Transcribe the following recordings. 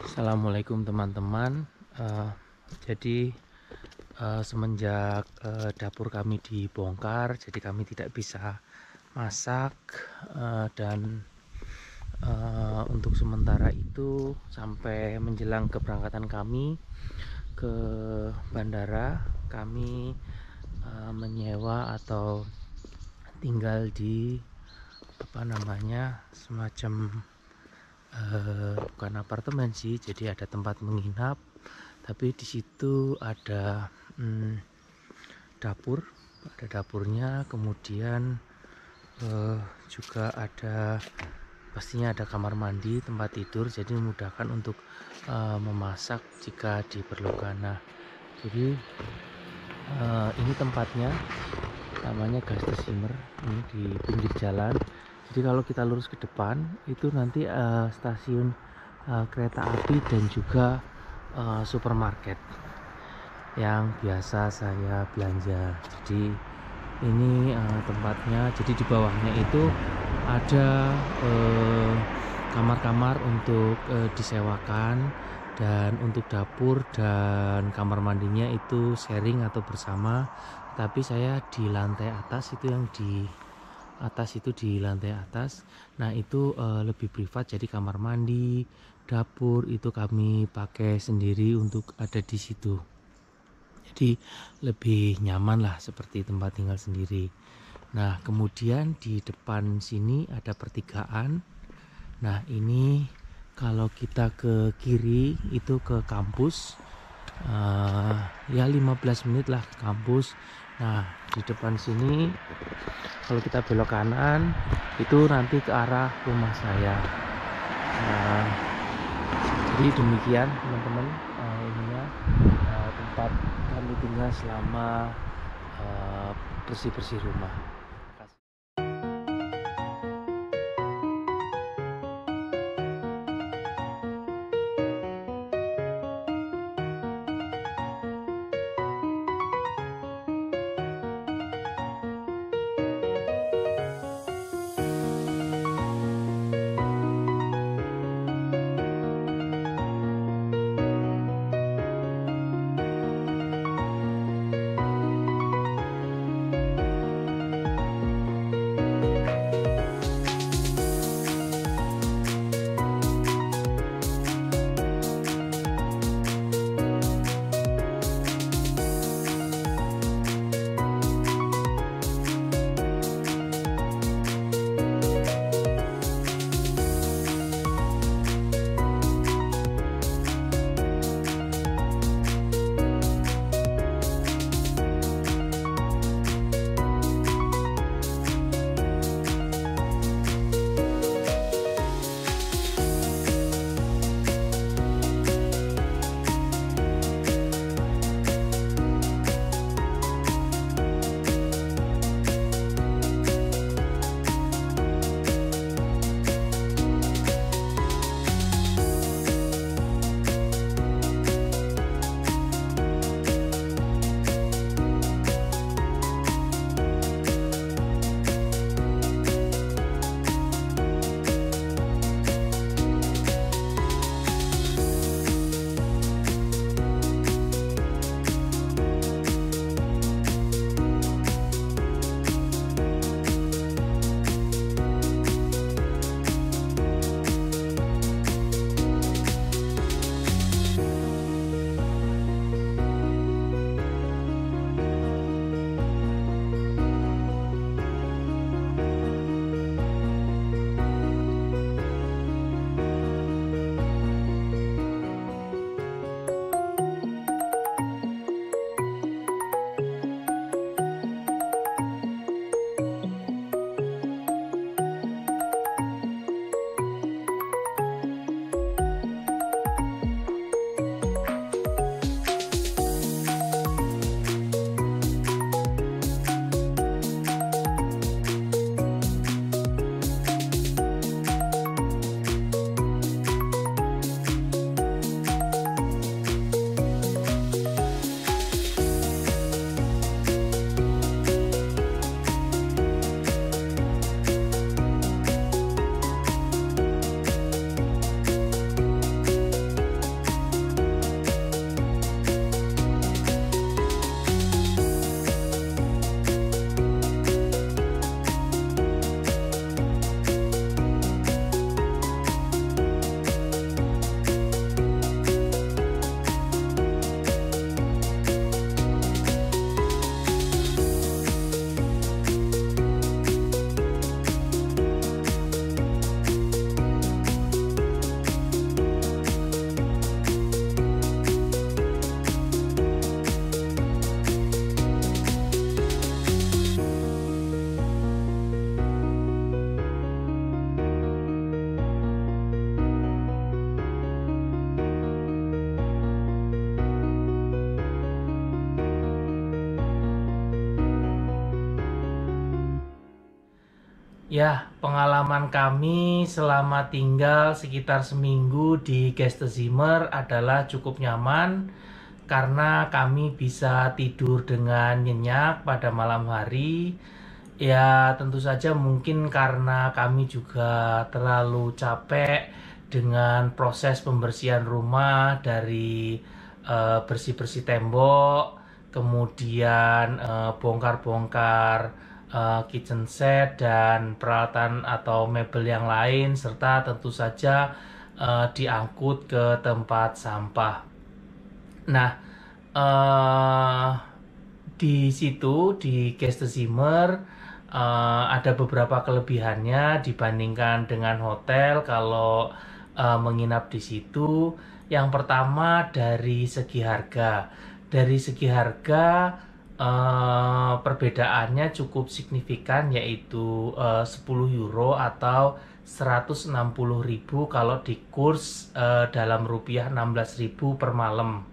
Assalamualaikum teman-teman. Jadi semenjak dapur kami dibongkar, jadi kami tidak bisa masak, dan untuk sementara itu sampai menjelang keberangkatan kami ke bandara, kami menyewa atau tinggal di semacam bukan apartemen sih, jadi ada tempat menginap, tapi di situ ada dapur, ada dapurnya, kemudian juga ada pastinya ada kamar mandi, tempat tidur, jadi memudahkan untuk memasak jika diperlukan. Nah, jadi ini tempatnya namanya Gastesimmer, ini di pinggir jalan. Jadi kalau kita lurus ke depan itu nanti stasiun kereta api dan juga supermarket yang biasa saya belanja. Jadi ini tempatnya. Jadi di bawahnya itu ada kamar-kamar untuk disewakan, dan untuk dapur dan kamar mandinya itu sharing atau bersama. Tapi saya di lantai atas, itu yang di atas itu di lantai atas. Nah itu lebih privat, jadi kamar mandi, dapur itu kami pakai sendiri untuk ada di situ. Jadi lebih nyaman lah, seperti tempat tinggal sendiri. Nah kemudian di depan sini ada pertigaan. Nah ini kalau kita ke kiri itu ke kampus, ya 15 menit lah ke kampus. Nah di depan sini kalau kita belok kanan itu nanti ke arah rumah saya. Nah, jadi demikian teman-teman, ininya tempat kami tinggal selama bersih-bersih rumah. Ya, pengalaman kami selama tinggal sekitar seminggu di Gästezimmer adalah cukup nyaman karena kami bisa tidur dengan nyenyak pada malam hari. Ya, tentu saja mungkin karena kami juga terlalu capek dengan proses pembersihan rumah dari bersih-bersih tembok, kemudian bongkar-bongkar kitchen set dan peralatan atau mebel yang lain, serta tentu saja diangkut ke tempat sampah. Nah, eh, di situ di Gästezimmer ada beberapa kelebihannya dibandingkan dengan hotel kalau menginap di situ. Yang pertama dari segi harga. Dari segi harga perbedaannya cukup signifikan, yaitu 10 euro atau 160.000 kalau di kurs dalam rupiah 16.000 per malam.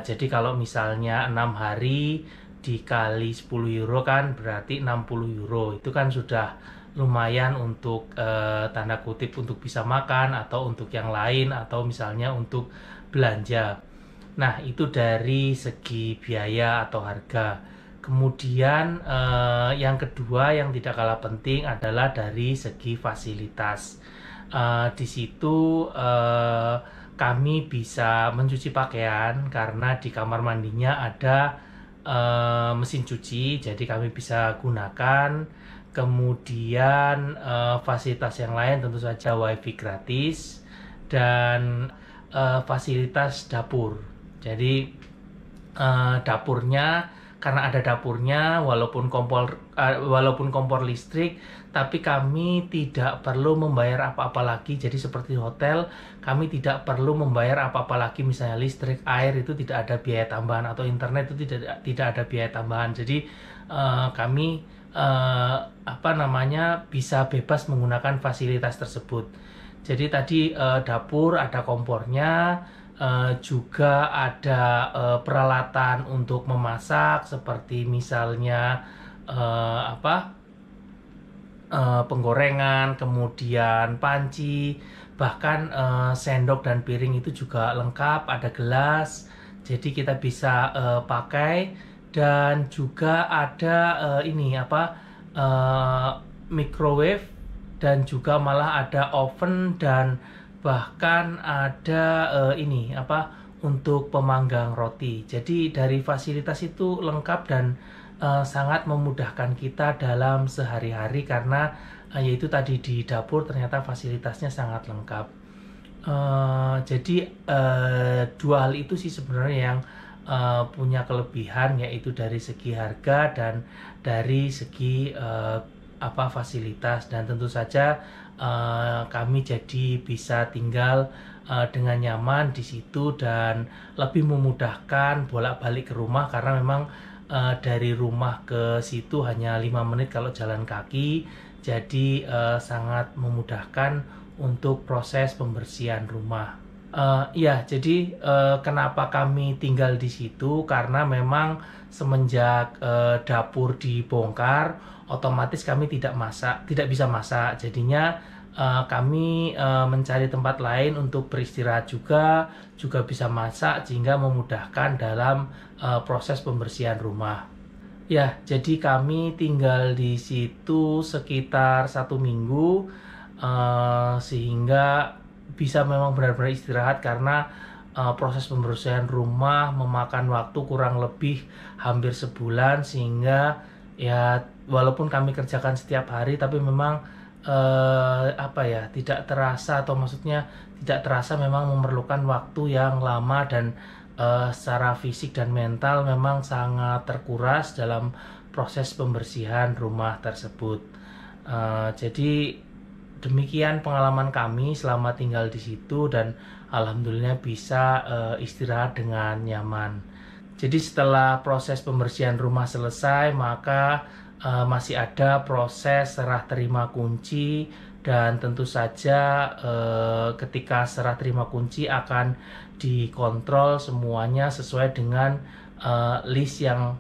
Jadi kalau misalnya 6 hari dikali 10 euro kan berarti 60 euro. Itu kan sudah lumayan untuk tanda kutip untuk bisa makan atau untuk yang lain atau misalnya untuk belanja. Nah, itu dari segi biaya atau harga. Kemudian yang kedua yang tidak kalah penting adalah dari segi fasilitas. Di situ kami bisa mencuci pakaian karena di kamar mandinya ada mesin cuci, jadi kami bisa gunakan. Kemudian fasilitas yang lain tentu saja wifi gratis dan fasilitas dapur. Jadi dapurnya, karena ada dapurnya, walaupun kompor listrik, tapi kami tidak perlu membayar apa-apa lagi. Jadi seperti hotel, kami tidak perlu membayar apa-apa lagi, misalnya listrik, air itu tidak ada biaya tambahan, atau internet itu tidak ada biaya tambahan. Jadi kami bisa bebas menggunakan fasilitas tersebut. Jadi tadi dapur ada kompornya, juga ada peralatan untuk memasak seperti misalnya penggorengan, kemudian panci, bahkan sendok dan piring itu juga lengkap, ada gelas, jadi kita bisa pakai. Dan juga ada microwave, dan juga malah ada oven, dan bahkan ada untuk pemanggang roti. Jadi dari fasilitas itu lengkap dan sangat memudahkan kita dalam sehari-hari karena yaitu tadi di dapur ternyata fasilitasnya sangat lengkap. Jadi dua hal itu sih sebenarnya yang punya kelebihan, yaitu dari segi harga dan dari segi fasilitas. Dan tentu saja kami jadi bisa tinggal dengan nyaman di situ dan lebih memudahkan bolak-balik ke rumah karena memang dari rumah ke situ hanya 5 menit kalau jalan kaki. Jadi sangat memudahkan untuk proses pembersihan rumah. Jadi kenapa kami tinggal di situ? Karena memang semenjak dapur dibongkar, otomatis kami tidak bisa masak. Jadinya kami mencari tempat lain untuk beristirahat juga bisa masak, sehingga memudahkan dalam proses pembersihan rumah. Ya, jadi kami tinggal di situ sekitar 1 minggu, sehingga bisa memang benar-benar istirahat karena proses pembersihan rumah memakan waktu kurang lebih hampir sebulan, sehingga ya walaupun kami kerjakan setiap hari tapi memang tidak terasa, atau maksudnya tidak terasa memang memerlukan waktu yang lama, dan secara fisik dan mental memang sangat terkuras dalam proses pembersihan rumah tersebut. Jadi demikian pengalaman kami selama tinggal di situ, dan alhamdulillah bisa istirahat dengan nyaman. Jadi setelah proses pembersihan rumah selesai, maka masih ada proses serah terima kunci, dan tentu saja ketika serah terima kunci akan dikontrol semuanya sesuai dengan list yang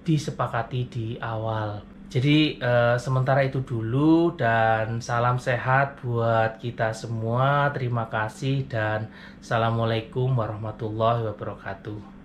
disepakati di awal. Jadi sementara itu dulu dan salam sehat buat kita semua. Terima kasih dan assalamualaikum warahmatullahi wabarakatuh.